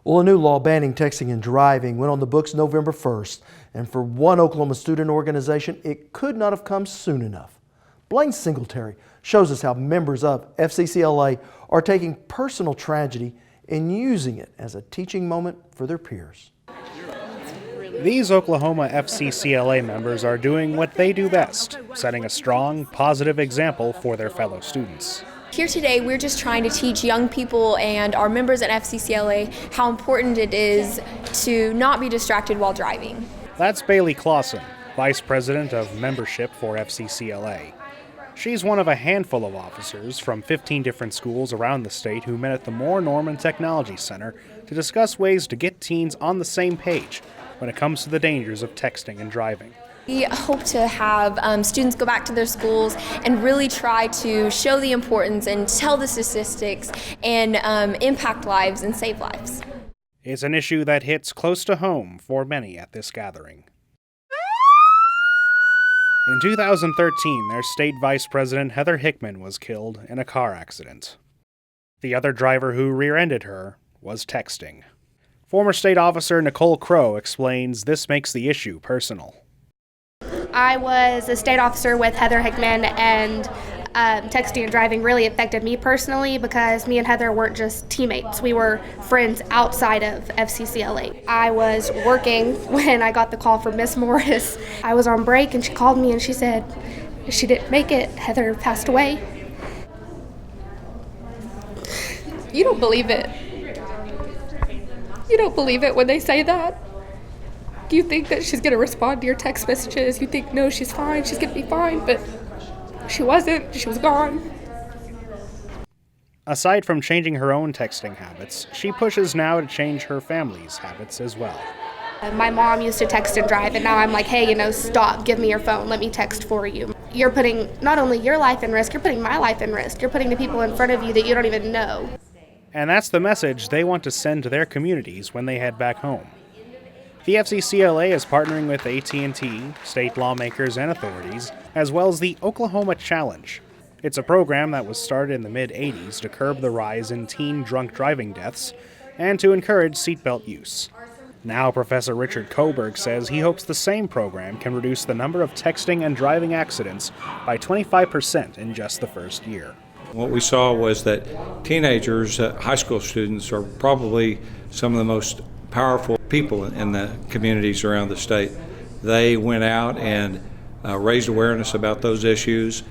Well, a new law banning texting and driving went on the books November 1st, and for one Oklahoma student organization, it could not have come soon enough. Blaine Singletary shows us how members of FCCLA are taking personal tragedy and using it as a teaching moment for their peers. These Oklahoma FCCLA members are doing what they do best, setting a strong, positive example for their fellow students. Here today, we're just trying to teach young people and our members at FCCLA how important it is to not be distracted while driving. That's Bailey Clausen, Vice President of Membership for FCCLA. She's one of a handful of officers from 15 different schools around the state who met at the Moore Norman Technology Center to discuss ways to get teens on the same page when it comes to the dangers of texting and driving. We hope to have students go back to their schools and really try to show the importance and tell the statistics and impact lives and save lives. It's an issue that hits close to home for many at this gathering. In 2013, their state vice president Heather Hickman was killed in a car accident. The other driver who rear-ended her was texting. Former state officer Nicole Crow explains this makes the issue personal. I was a state officer with Heather Hickman, and texting and driving really affected me personally because me and Heather weren't just teammates. We were friends outside of FCCLA. I was working when I got the call from Miss Morris. I was on break and she called me and she said she didn't make it. Heather passed away. You don't believe it. You don't believe it when they say that. You think that she's going to respond to your text messages. You think, no, she's fine, she's going to be fine, but she wasn't. She was gone. Aside from changing her own texting habits, she pushes now to change her family's habits as well. My mom used to text and drive, and now I'm like, hey, stop, give me your phone, let me text for you. You're putting not only your life in risk, you're putting my life in risk. You're putting the people in front of you that you don't even know. And that's the message they want to send to their communities when they head back home. The FCCLA is partnering with AT&T, state lawmakers and authorities, as well as the Oklahoma Challenge. It's a program that was started in the mid-'80s to curb the rise in teen drunk driving deaths and to encourage seatbelt use. Now Professor Richard Coburg says he hopes the same program can reduce the number of texting and driving accidents by 25% in just the first year. What we saw was that teenagers, high school students, are probably some of the most powerful people in the communities around the state. They went out and raised awareness about those issues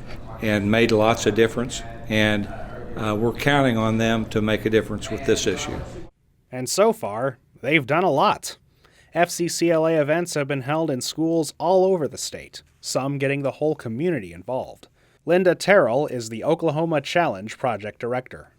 and made lots of difference, and we're counting on them to make a difference with this issue. And so far, they've done a lot. FCCLA events have been held in schools all over the state, some getting the whole community involved. Linda Terrell is the Oklahoma Challenge Project Director.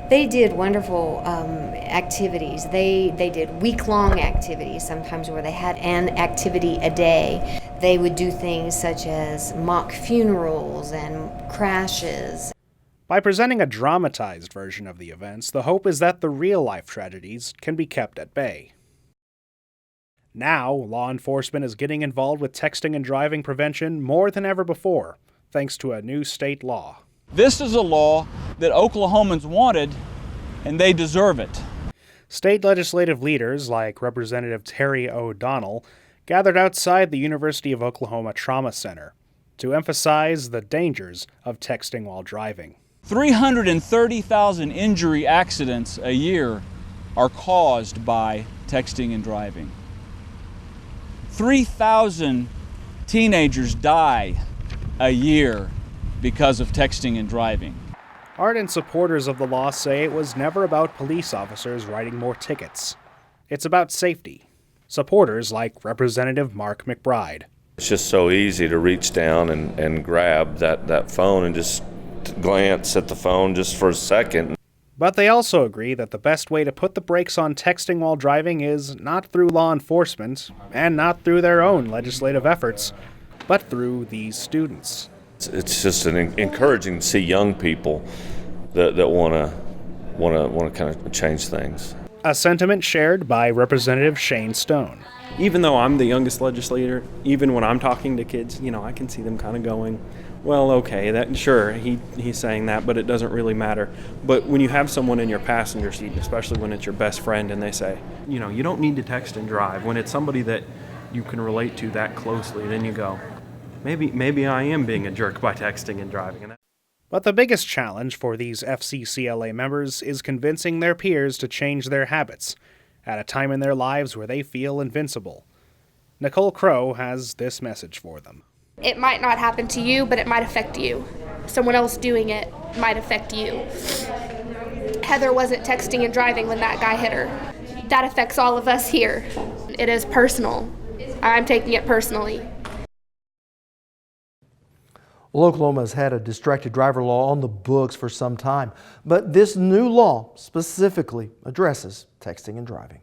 They did wonderful activities. They did week-long activities, sometimes where they had an activity a day. They would do things such as mock funerals and crashes. By presenting a dramatized version of the events, the hope is that the real-life tragedies can be kept at bay. Now, law enforcement is getting involved with texting and driving prevention more than ever before, thanks to a new state law. This is a law that Oklahomans wanted, and they deserve it. State legislative leaders like Representative Terry O'Donnell gathered outside the University of Oklahoma Trauma Center to emphasize the dangers of texting while driving. 330,000 injury accidents a year are caused by texting and driving. 3,000 teenagers die a year because of texting and driving. Ardent supporters of the law say it was never about police officers writing more tickets. It's about safety. Supporters like Representative Mark McBride. It's just so easy to reach down and grab that phone and just glance at the phone just for a second. But they also agree that the best way to put the brakes on texting while driving is not through law enforcement and not through their own legislative efforts, but through these students. It's just encouraging to see young people that want to kind of change things. A sentiment shared by Representative Shane Stone. Even though I'm the youngest legislator, even when I'm talking to kids, I can see them kind of going, well, okay, that sure, he's saying that, but it doesn't really matter. But when you have someone in your passenger seat, especially when it's your best friend, and they say, you know, you don't need to text and drive, when it's somebody that you can relate to that closely, then you go, maybe I am being a jerk by texting and driving. But the biggest challenge for these FCCLA members is convincing their peers to change their habits at a time in their lives where they feel invincible. Nicole Crow has this message for them. It might not happen to you, but it might affect you. Someone else doing it might affect you. Heather wasn't texting and driving when that guy hit her. That affects all of us here. It is personal. I'm taking it personally. Well, Oklahoma has had a distracted driver law on the books for some time, but this new law specifically addresses texting and driving.